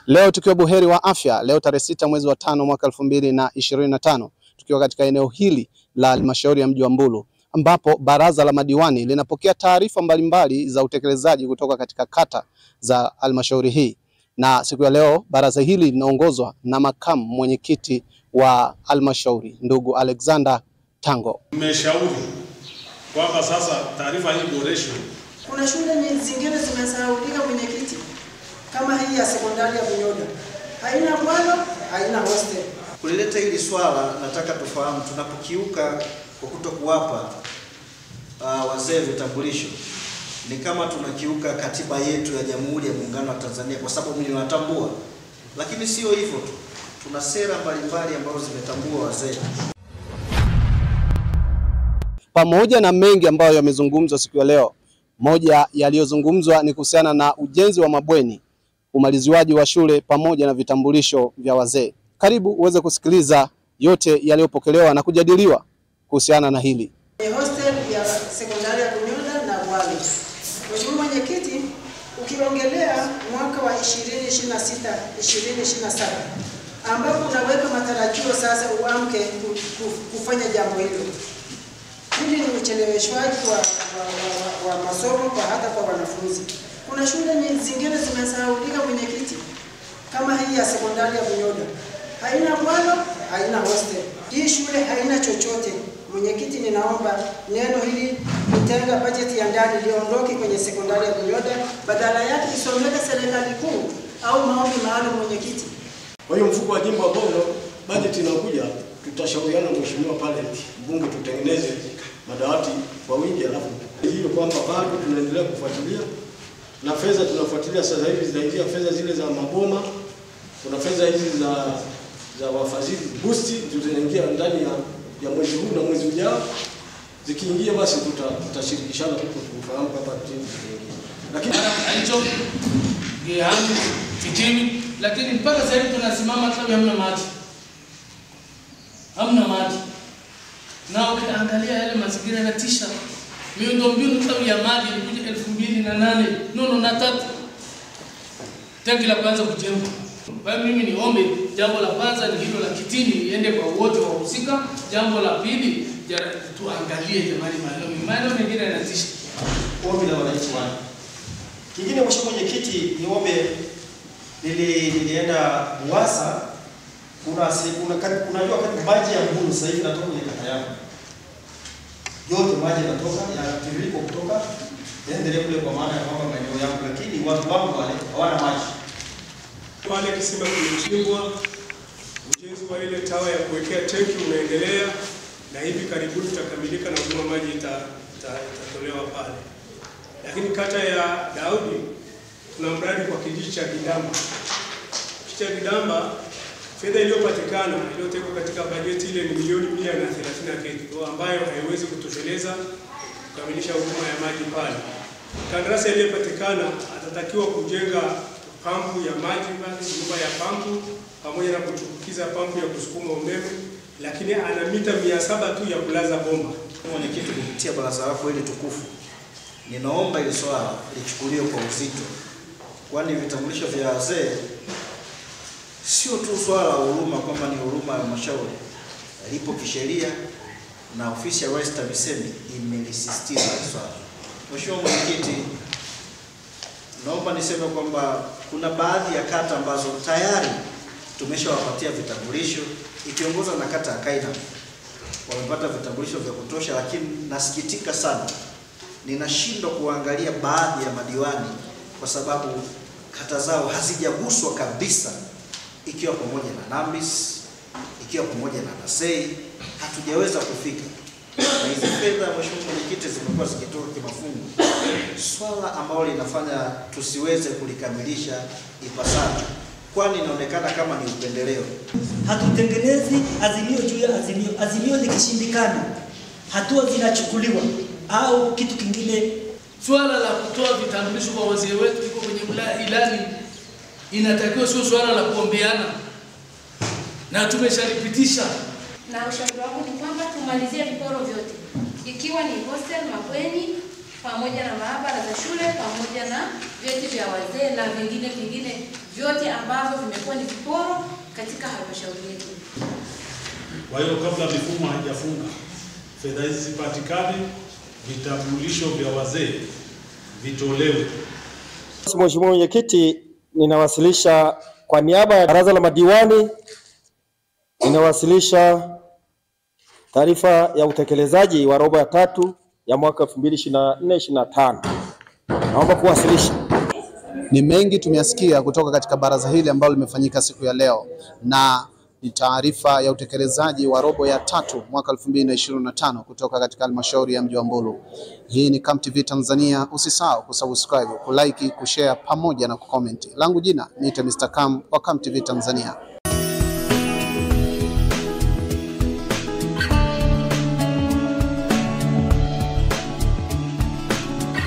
Leo tukiwa buheri wa afya, leo tarehe 6 mwezi wa 5 mwaka 2025, tukiwa katika eneo hili la halmashauri ya mji wa Mbulu, ambapo baraza la madiwani linapokea taarifa mbalimbali za utekelezaji kutoka katika kata za halmashauri hii. Na siku ya leo baraza hili linaongozwa na makamu mwenyekiti wa halmashauri ndugu Alexander Tango. Mmeshauri kwamba sasa taarifa hii boreshwe. Kuna shule zingine zimesahaulika mwenyekiti, kama hii ya sekondari ya Bunyoda. Haina bwalo, haina hostel. Kulileta hili swala nataka tufahamu, tunapokiuka kwa kutokuwapa wazee vitambulisho ni kama tunakiuka katiba yetu ya Jamhuri ya Muungano wa Tanzania, kwa sababu mimi natambua. Lakini sio hivyo tu, tuna sera mbalimbali ambazo zimetambua wazee. Pamoja na mengi ambayo yamezungumzwa siku ya leo, moja yaliyozungumzwa ni kuhusiana na ujenzi wa mabweni, umaliziwaji wa shule pamoja na vitambulisho vya wazee. Karibu uweze kusikiliza yote yaliyopokelewa na kujadiliwa kuhusiana na hili. Hostel ya sekondari ya Bunyoda na Bwale. Mheshimiwa Mwenyekiti, ukiongelea mwaka wa 2026-2027 ambapo unaweka matarajio sasa uamke kufanya jambo hilo. Hili ni ucheleweshwaji wa masomo kwa hata kwa wanafunzi. Kuna shule zingine zimesahaulika mwenyekiti, kama hii ya sekondari ya Bunyoda. Haina bwalo, haina hostel. Hii shule haina chochote. Mwenyekiti, ninaomba neno hili kutenga bajeti ya ndani liondoke kwenye sekondari ya Bunyoda, badala yake isomeke serikali kuu au maombi maalum mwenyekiti. Kwa hiyo mfuko wa jimbo ambao bajeti inakuja, tutashauriana mheshimiwa pale bunge tutengeneze madawati kwa wingi, alafu hiyo kwamba bado tunaendelea kufuatilia na fedha tunafuatilia sasa hivi zinaingia fedha zile za maboma, kuna fedha hizi za wafadhili boost zinaingia ndani ya mwezi huu na mwezi ujao. Zikiingia basi tutashirikishana huko tufahamu hapa timu zingine. Lakini hicho geangu fitini, lakini mpaka sasa hivi tunasimama kama hamna maji. Hamna maji. Na ukiangalia yale mazingira yanatisha. Miundombinu kama ya maji ilikuja 2008, nono na 3. Tangi la kwanza kujengwa. Kwa hiyo mimi niombe, jambo la kwanza ni hilo la kitini iende kwa wote wahusika. Jambo la pili tuangalie jamani maeneo mengine yanatisha. Ombi la wananchi wangu. Kingine mheshimiwa mwenyekiti, niombe nilienda Uwasa, unajua maji ya Mbulu sasa hivi inatoka kwenye kata yangu. Yote maji yanatoka ya tiririko kutoka endelee kule, kwa maana ya kwamba maeneo yangu, lakini watu wangu wale hawana maji. Pale kisima kimechimbwa, ujenzi wa ile tawa ya kuwekea tenki unaendelea na hivi karibuni itakamilika na huduma maji itatolewa pale. Lakini kata ya Daudi tuna mradi kwa kijiji cha Kidamba. Kijiji cha Kidamba, fedha iliyopatikana iliyotekwa katika bajeti ile ni milioni 130 kitu, ambayo haiwezi kutosheleza kukamilisha huduma ya maji pale. Kandarasi iliyopatikana atatakiwa kujenga pampu ya maji pale, nyumba ya pampu pamoja na kuchukiza pampu ya kusukuma umeme, lakini ana mita 700 tu ya kulaza bomba. Mwenyekiti, kupitia baraza lako hili tukufu, ninaomba ile swala lichukuliwe kwa uzito, kwani vitambulisho vya wazee sio tu swala la huruma kwamba ni huruma ya halmashauri, lipo kisheria na ofisi ya Rais TAMISEMI imelisisitiza swala. Mheshimiwa Mwenyekiti, naomba niseme kwamba kuna baadhi ya kata ambazo tayari tumeshawapatia vitambulisho, ikiongozwa na kata ya Kaina. Wamepata vitambulisho vya kutosha, lakini nasikitika sana ninashindwa kuangalia baadhi ya madiwani kwa sababu kata zao hazijaguswa kabisa, ikiwa pamoja na Nambis, ikiwa pamoja na Nasei, hatujaweza kufika. Na hizi fedha mheshimiwa mwenyekiti zimekuwa zikitoka kimafungu, swala ambalo linafanya tusiweze kulikamilisha ipasavyo, kwani inaonekana kama ni upendeleo. Hatutengenezi azimio juu ya azimio. Azimio likishindikana, hatua zinachukuliwa au kitu kingine. Swala la kutoa vitambulisho kwa wazee wetu liko kwenye ilani, inatakiwa sio swala la kuombeana, na tumeshalipitisha. Na ushauri wangu ni kwamba tumalizie viporo vyote, ikiwa ni hostel, mabweni, pamoja na maabara za shule, pamoja na vyeti vya wazee na vingine vyote ambavyo vimekuwa ni viporo katika halmashauri yetu. Kwa hiyo kabla mifumo haijafunga, fedha hizi zipatikane, vitambulisho vya wazee vitolewe. Mheshimiwa Mwenyekiti, ninawasilisha kwa niaba ya Baraza la Madiwani, ninawasilisha taarifa ya utekelezaji wa robo ya 3 ya mwaka 2024-2025. Naomba kuwasilisha. Ni mengi tumeyasikia kutoka katika baraza hili ambalo limefanyika siku ya leo, na ni taarifa ya utekelezaji wa robo ya 3 mwaka 2025 kutoka katika halmashauri ya mji wa Mbulu. Hii ni Come TV Tanzania. Usisahau kusubscribe, kulike, kushare pamoja na kucomment. Langu jina ni Mr. Kam wa Come TV Tanzania.